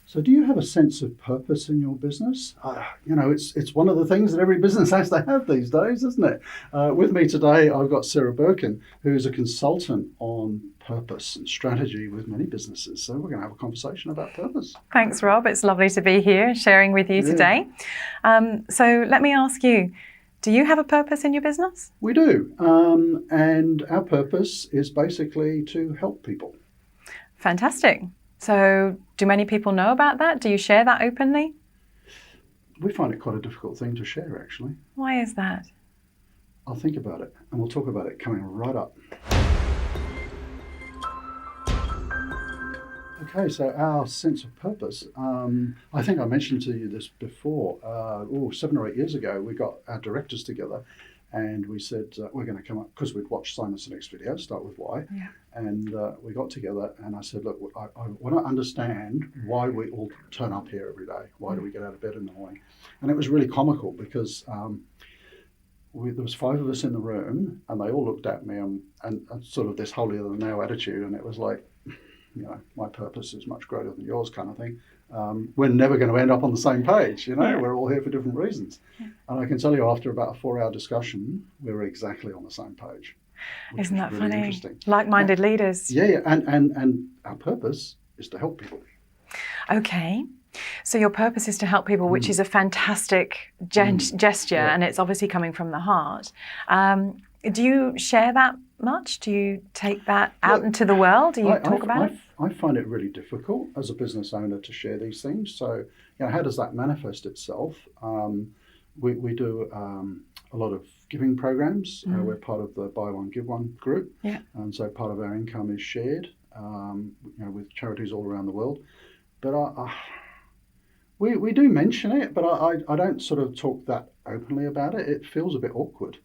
So do you have a sense of purpose in your business? It's one of the things that every business has to have these days, isn't it? With me today, I've got Sarah Birkin, who is a consultant on purpose and strategy with many businesses. So we're going to have a conversation about purpose. Thanks, Rob. It's lovely to be here sharing with you today. So let me ask you, do you have a purpose in your business? We do. And our purpose is basically to help people. Fantastic. So do many people know about that? Do you share that openly? We find it quite a difficult thing to share, actually. Why is that? I'll think about it, and we'll talk about it coming right up. Okay, so our sense of purpose. I think I mentioned to you this before. 7 or 8 years ago, we got our directors together and we said, we're going to come up, because we'd watched Simon Sinek's video, Start With Why. Yeah. And we got together and I said, look, I want to understand why we all turn up here every day. Why do we get out of bed in the morning? And it was really comical because there was 5 of us in the room and they all looked at me and sort of this holier than thou attitude. And it was like, my purpose is much greater than yours kind of thing. We're never going to end up on the same page, Yeah. We're all here for different reasons. Yeah. And I can tell you after about a 4-hour discussion, we were exactly on the same page. Isn't that really funny? Interesting. Like-minded leaders. Yeah, and our purpose is to help people. Okay. So your purpose is to help people, which is a fantastic gesture, Yeah. and it's obviously coming from the heart. Do you share that much? Do you take that out into the world? Do you talk about it? I find it really difficult as a business owner to share these things. So, how does that manifest itself? We do a lot of giving programs. We're part of the Buy One, Give One group. Yeah. And so part of our income is shared, with charities all around the world. But we do mention it, but I don't sort of talk that openly about it. It feels a bit awkward.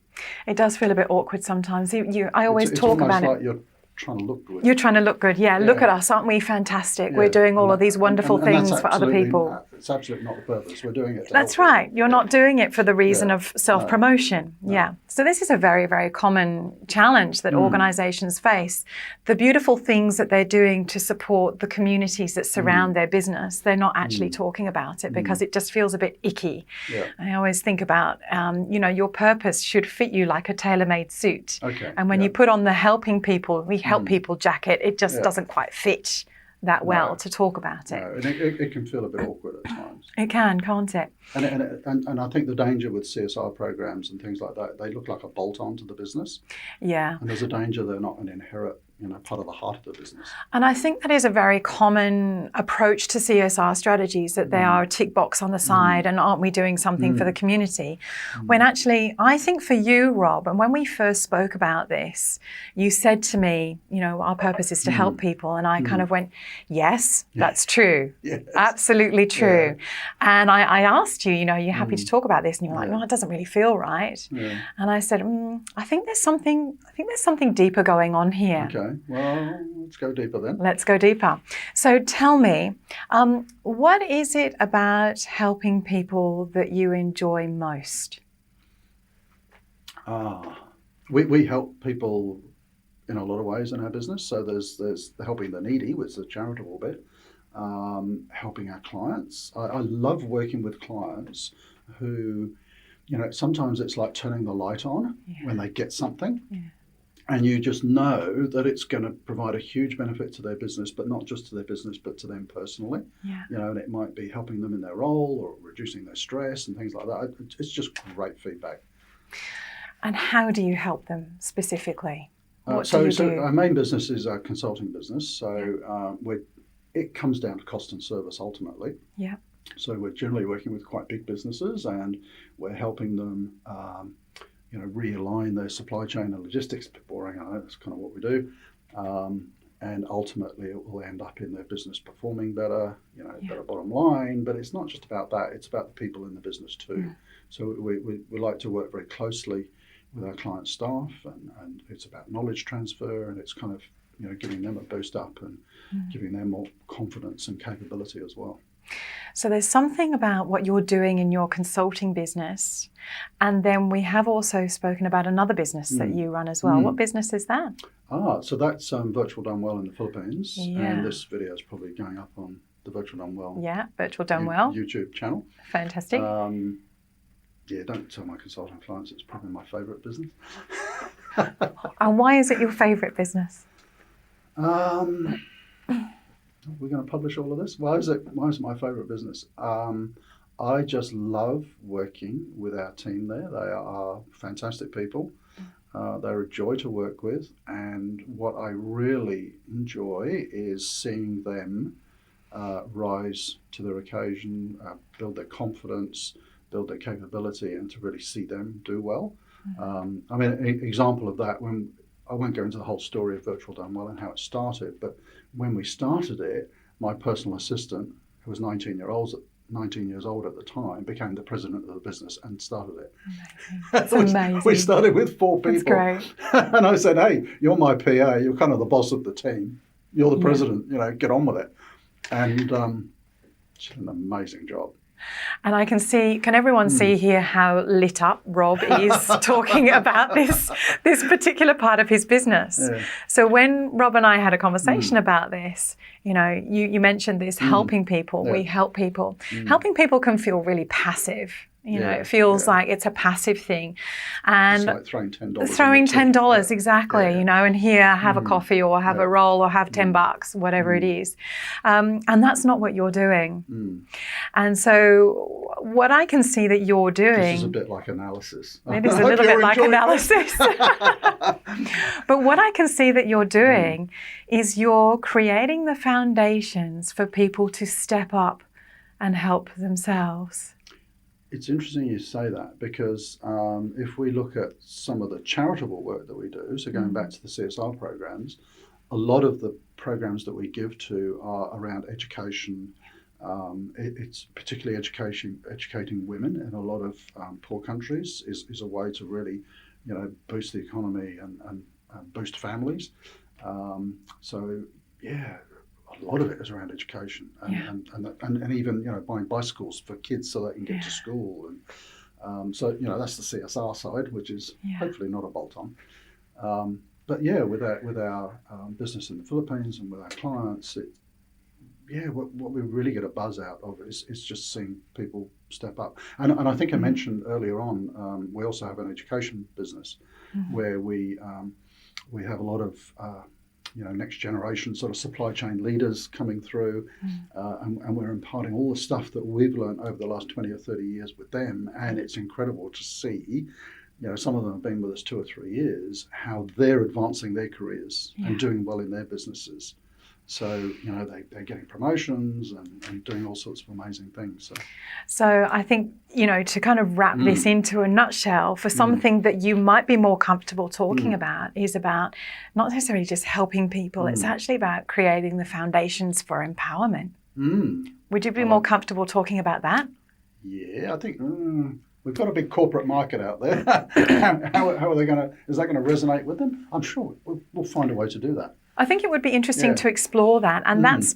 It does feel a bit awkward sometimes. I always It's talk about like it. you're trying to look good. You're trying to look good. Yeah, look Yeah. at us. Aren't we fantastic? Yeah. We're doing all And of these wonderful and things that's for other absolutely- people. It's absolutely not the purpose. We're doing it to That's help right. You're not doing it for the reason Yeah. of self-promotion. No. Yeah. So this is a very, very common challenge that organizations face. The beautiful things that they're doing to support the communities that surround their business, they're not actually talking about it because it just feels a bit icky. Yeah. I always think about, your purpose should fit you like a tailor-made suit. Okay. And when yeah. you put on the helping people, we help people jacket, it just Yeah. doesn't quite fit that well No. to talk about it. No, and it can feel a bit awkward at times. It can, can't it? And I think the danger with CSR programs and things like that, they look like a bolt-on to the business. Yeah. And there's a danger they're not an inherent, part of the heart of the business. And I think that is a very common approach to CSR strategies, that they are a tick box on the side and aren't we doing something for the community? When actually, I think for you, Rob, and when we first spoke about this, you said to me, our purpose is to help people. And I kind of went, yes, that's true. Yes. Absolutely true. Yeah. And I asked you, are you happy to talk about this? And you were like, no, it doesn't really feel right. Yeah. And I said, I think there's something deeper going on here. Okay, well, let's go deeper then. Let's go deeper. So tell me, what is it about helping people that you enjoy most? We help people in a lot of ways in our business. So there's helping the needy, which is the charitable bit, helping our clients. I love working with clients who, sometimes it's like turning the light on when they get something. Yeah. And you just know that it's going to provide a huge benefit to their business, but not just to their business, but to them personally. Yeah. And it might be helping them in their role or reducing their stress and things like that. It's just great feedback. And how do you help them specifically? What do So you do? our main business is our consulting business. So it comes down to cost and service ultimately. Yeah. So we're generally working with quite big businesses and we're helping them realign their supply chain and logistics. A bit boring, I know, that's kind of what we do. And ultimately it will end up in their business performing better, better bottom line. But it's not just about that, it's about the people in the business too. So we like to work very closely with our client staff and it's about knowledge transfer and it's kind of, giving them a boost up and giving them more confidence and capability as well. So there's something about what you're doing in your consulting business. And then we have also spoken about another business that you run as well. What business is that? So that's Virtual Done Well in the Philippines. Yeah. And this video is probably going up on the Virtual Done Well. Yeah, Virtual Done Well. YouTube channel. Fantastic. Yeah, don't tell my consulting clients. It's probably my favourite business. And why is it your favourite business? We're going to publish all of this. Why is it my favourite business? I just love working with our team there. They are fantastic people. They're a joy to work with, and what I really enjoy is seeing them rise to their occasion, build their confidence, build their capability, and to really see them do well. I mean, an example of that, when I won't go into the whole story of Virtual Done Well and how it started, but when we started it, my personal assistant, who was 19 years old at the time, became the president of the business and started it. That's amazing. We started with 4 people. That's great. And I said, hey, you're my PA, you're kind of the boss of the team. You're the president, get on with it. And she did an amazing job. And I can everyone see here how lit up Rob is talking about this particular part of his business. Yeah. So when Rob and I had a conversation about this, you mentioned this, helping people, we help people. Helping people can feel really passive. It feels like it's a passive thing. And it's like throwing $10. Throwing $10, exactly, and here, have a coffee or have a roll or have $10, whatever it is. And that's not what you're doing. And so what I can see that you're doing... This is a bit like analysis. It is a little bit like analysis. But what I can see that you're doing is you're creating the foundations for people to step up and help themselves. It's interesting you say that, because if we look at some of the charitable work that we do, so going back to the CSR programs, a lot of the programs that we give to are around education. It's particularly educating women in a lot of poor countries is a way to really, boost the economy and boost families. So yeah. A lot of it is around education and even buying bicycles for kids so they can get to school, and so that's the CSR side, which is hopefully not a bolt-on. But with our business in the Philippines and with our clients, what we really get a buzz out of is just seeing people step up. And I think I mentioned earlier on, we also have an education business where we have a lot of next generation sort of supply chain leaders coming through, and we're imparting all the stuff that we've learned over the last 20 or 30 years with them. And it's incredible to see, some of them have been with us 2 or 3 years, how they're advancing their careers and doing well in their businesses. So, they're getting promotions and doing all sorts of amazing things. So I think, to kind of wrap this into a nutshell, for something that you might be more comfortable talking about is about not necessarily just helping people, it's actually about creating the foundations for empowerment. Would you be more comfortable talking about that? Yeah, I think we've got a big corporate market out there. How are they is that going to resonate with them? I'm sure we'll find a way to do that. I think it would be interesting to explore that, and that's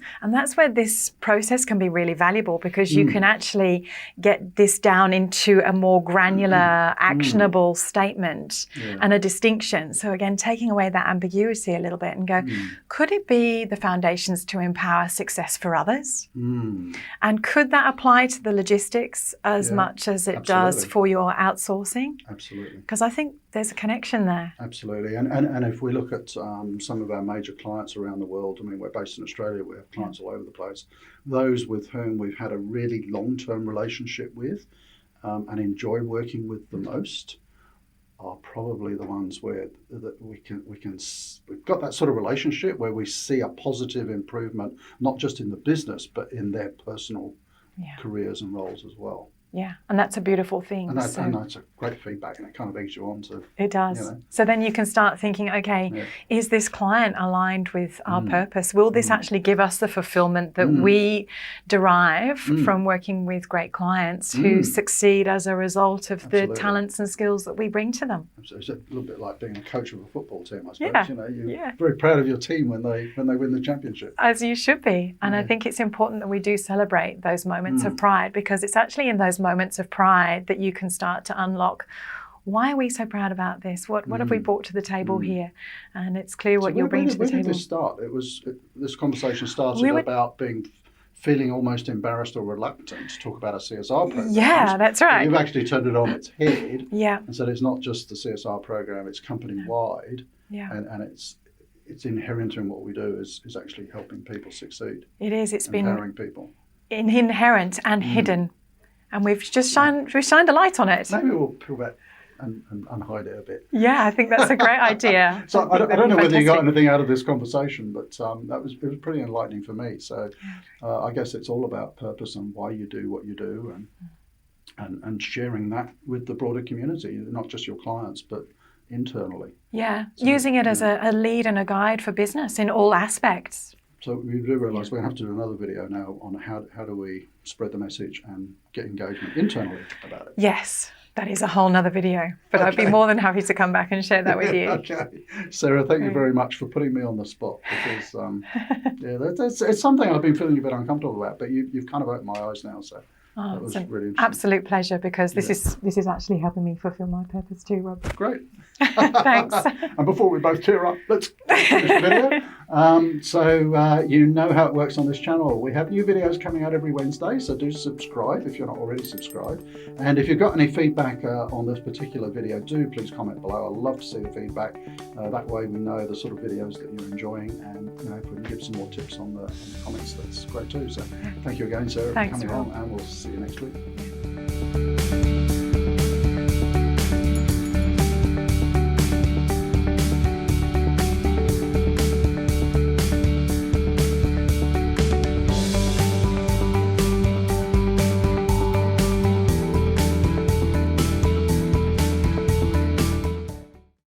where this process can be really valuable, because you can actually get this down into a more granular, actionable statement and a distinction. So again, taking away that ambiguity a little bit and go, could it be the foundations to empower success for others? And could that apply to the logistics as much as it does for your outsourcing? Absolutely. Because I think there's a connection there. Absolutely. And if we look at some of our major clients around the world, I mean, we're based in Australia, we have clients all over the place. Those with whom we've had a really long-term relationship with and enjoy working with the most are probably the ones where that we've got that sort of relationship where we see a positive improvement, not just in the business, but in their personal careers and roles as well. Yeah, and that's a beautiful thing. And that's a great feedback, and it kind of eggs you on to... It does. So then you can start thinking, okay, is this client aligned with our purpose? Will this actually give us the fulfillment that we derive from working with great clients who succeed as a result of the talents and skills that we bring to them? It's a little bit like being a coach of a football team, I suppose. You're very proud of your team when they win the championship. As you should be. And I think it's important that we do celebrate those moments of pride, because it's actually in those moments of pride that you can start to unlock, why are we so proud about this? What have we brought to the table here? And it's clear what you're bringing to the table. Where did this start? This conversation started about being feeling almost embarrassed or reluctant to talk about a CSR program. Yeah, that's right. You've actually turned it on its head Yeah. and said it's not just the CSR program, it's company wide, Yeah. and it's inherent in what we do is actually helping people succeed, It is. It's been empowering people. inherent and hidden, and we've shined a light on it. Maybe we'll peel back and unhide it a bit. Yeah, I think that's a great idea. So I think don't know that'd be whether you got fantastic. anything out of this conversation, but it was pretty enlightening for me. So I guess it's all about purpose and why you do what you do, and sharing that with the broader community, not just your clients, but internally. Yeah, So, using it as a lead and a guide for business in all aspects. So we do realise we're going to have to do another video now on how do we spread the message and get engagement internally about it. Yes, that is a whole nother video, but I'd be Okay. more than happy to come back and share that with you. Okay, Sarah, thank you very much for putting me on the spot, because it's something I've been feeling a bit uncomfortable about, but you've kind of opened my eyes now, so Oh, that was it's an really interesting. absolute pleasure, because this Yeah. is actually helping me fulfil my purpose too, Rob. Great. Thanks. And before we both tear up, let's finish the video. So you know how it works on this channel. We have new videos coming out every Wednesday, so do subscribe if you're not already subscribed. And if you've got any feedback on this particular video, do please comment below. I'd love to see the feedback. That way we know the sort of videos that you're enjoying, and if we can give some more tips on the comments, that's great too. So thank you again, Sarah, Thanks, for coming Rob. on, and we'll see you next week.